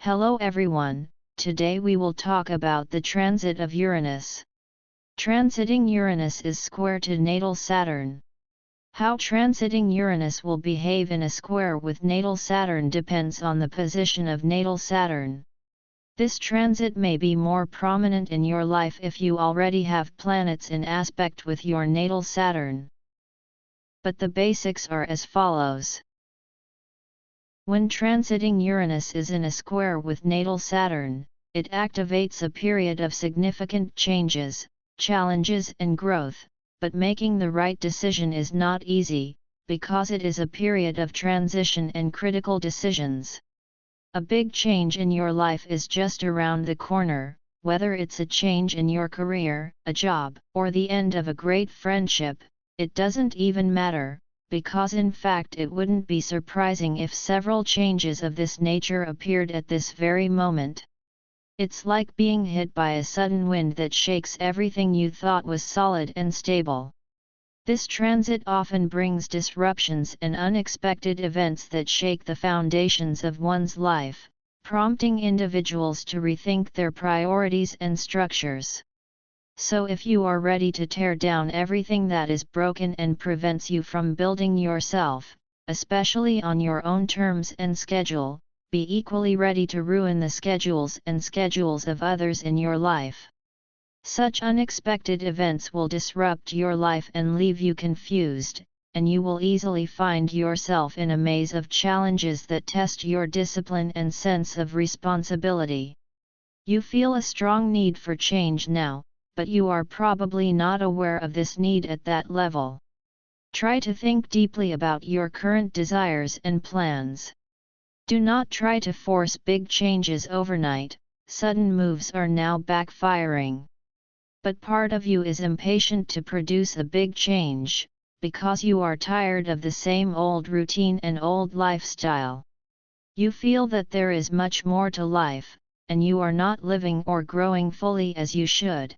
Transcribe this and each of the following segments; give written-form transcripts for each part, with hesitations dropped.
Hello everyone, today we will talk about the transit of Uranus. Transiting Uranus is square to natal Saturn. How transiting Uranus will behave in a square with natal Saturn depends on the position of natal Saturn. This transit may be more prominent in your life if you already have planets in aspect with your natal Saturn. But the basics are as follows. When transiting Uranus is in a square with natal Saturn, it activates a period of significant changes, challenges and growth, but making the right decision is not easy, because it is a period of transition and critical decisions. A big change in your life is just around the corner, whether it's a change in your career, a job, or the end of a great friendship, it doesn't even matter, because in fact it wouldn't be surprising if several changes of this nature appeared at this very moment. It's like being hit by a sudden wind that shakes everything you thought was solid and stable. This transit often brings disruptions and unexpected events that shake the foundations of one's life, prompting individuals to rethink their priorities and structures. So if you are ready to tear down everything that is broken and prevents you from building yourself, especially on your own terms and schedule, be equally ready to ruin the schedules of others in your life. Such unexpected events will disrupt your life and leave you confused, and you will easily find yourself in a maze of challenges that test your discipline and sense of responsibility. You feel a strong need for change now, but you are probably not aware of this need at that level. Try to think deeply about your current desires and plans. Do not try to force big changes overnight, sudden moves are now backfiring. But part of you is impatient to produce a big change, because you are tired of the same old routine and old lifestyle. You feel that there is much more to life, and you are not living or growing fully as you should.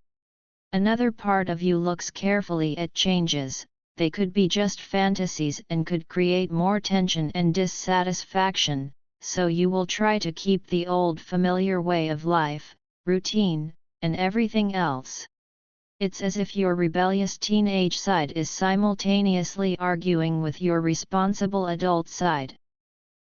Another part of you looks carefully at changes, they could be just fantasies and could create more tension and dissatisfaction, so you will try to keep the old familiar way of life, routine, and everything else. It's as if your rebellious teenage side is simultaneously arguing with your responsible adult side.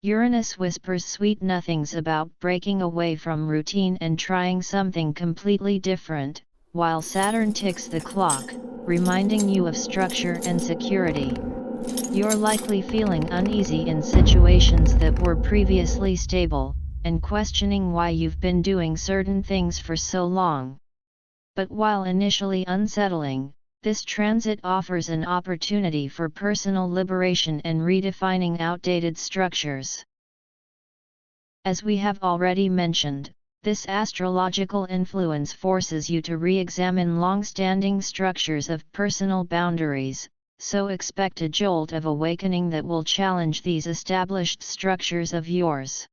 Uranus whispers sweet nothings about breaking away from routine and trying something completely different, while Saturn ticks the clock, reminding you of structure and security. You're likely feeling uneasy in situations that were previously stable, and questioning why you've been doing certain things for so long. But while initially unsettling, this transit offers an opportunity for personal liberation and redefining outdated structures. As we have already mentioned, this astrological influence forces you to re-examine long-standing structures of personal boundaries, so expect a jolt of awakening that will challenge these established structures of yours.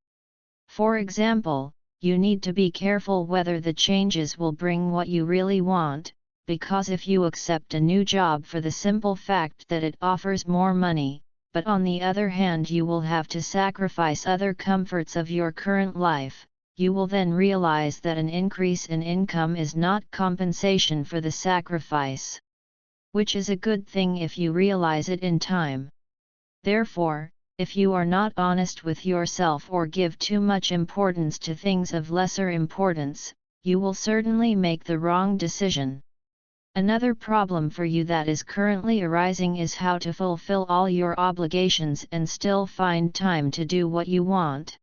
For example, you need to be careful whether the changes will bring what you really want, because if you accept a new job for the simple fact that it offers more money, but on the other hand you will have to sacrifice other comforts of your current life, you will then realize that an increase in income is not compensation for the sacrifice. Which is a good thing if you realize it in time. Therefore, if you are not honest with yourself or give too much importance to things of lesser importance, you will certainly make the wrong decision. Another problem for you that is currently arising is how to fulfill all your obligations and still find time to do what you want.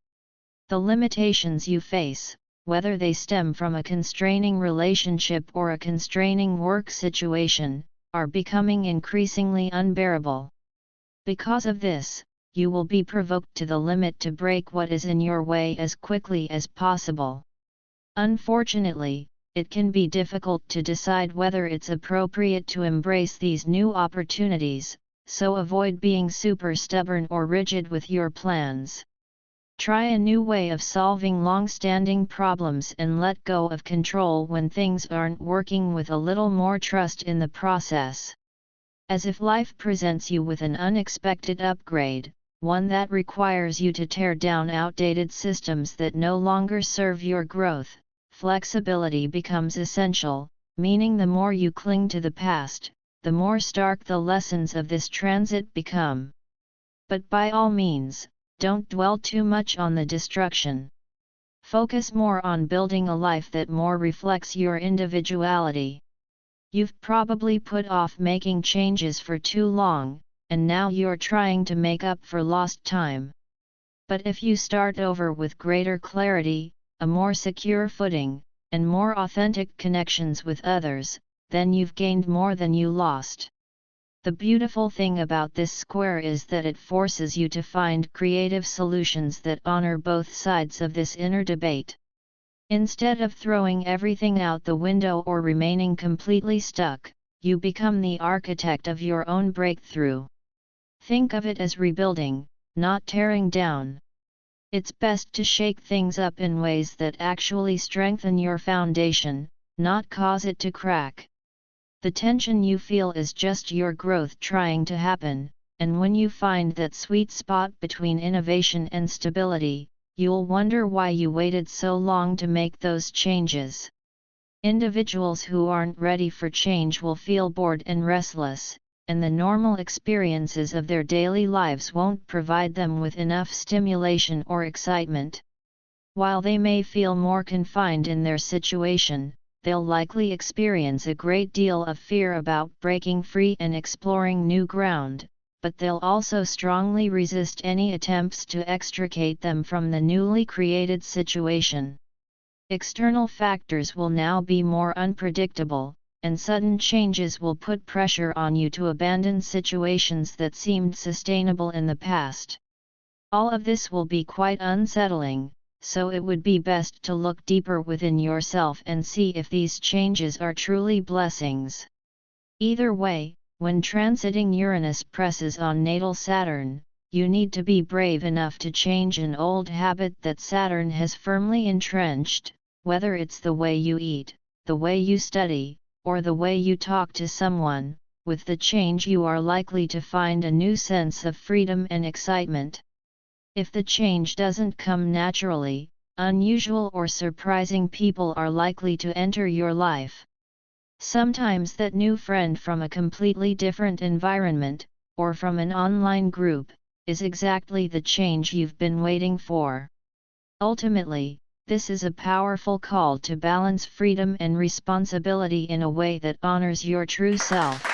The limitations you face, whether they stem from a constraining relationship or a constraining work situation, are becoming increasingly unbearable. Because of this, you will be provoked to the limit to break what is in your way as quickly as possible. Unfortunately, it can be difficult to decide whether it's appropriate to embrace these new opportunities, so avoid being super stubborn or rigid with your plans. Try a new way of solving long-standing problems and let go of control when things aren't working with a little more trust in the process. As if life presents you with an unexpected upgrade, one that requires you to tear down outdated systems that no longer serve your growth. Flexibility becomes essential, meaning the more you cling to the past, the more stark the lessons of this transit become. But by all means, don't dwell too much on the destruction. Focus more on building a life that more reflects your individuality. You've probably put off making changes for too long, and now you're trying to make up for lost time. But if you start over with greater clarity, a more secure footing, and more authentic connections with others, then you've gained more than you lost. The beautiful thing about this square is that it forces you to find creative solutions that honor both sides of this inner debate. Instead of throwing everything out the window or remaining completely stuck, you become the architect of your own breakthrough. Think of it as rebuilding, not tearing down. It's best to shake things up in ways that actually strengthen your foundation, not cause it to crack. The tension you feel is just your growth trying to happen, and when you find that sweet spot between innovation and stability, you'll wonder why you waited so long to make those changes. Individuals who aren't ready for change will feel bored and restless, and the normal experiences of their daily lives won't provide them with enough stimulation or excitement. While they may feel more confined in their situation, they'll likely experience a great deal of fear about breaking free and exploring new ground, but they'll also strongly resist any attempts to extricate them from the newly created situation. External factors will now be more unpredictable, and sudden changes will put pressure on you to abandon situations that seemed sustainable in the past. All of this will be quite unsettling, so it would be best to look deeper within yourself and see if these changes are truly blessings. Either way, when transiting Uranus presses on natal Saturn, you need to be brave enough to change an old habit that Saturn has firmly entrenched, whether it's the way you eat, the way you study, or the way you talk to someone. With the change you are likely to find a new sense of freedom and excitement. If the change doesn't come naturally, unusual or surprising people are likely to enter your life. Sometimes that new friend from a completely different environment, or from an online group, is exactly the change you've been waiting for. Ultimately, this is a powerful call to balance freedom and responsibility in a way that honors your true self.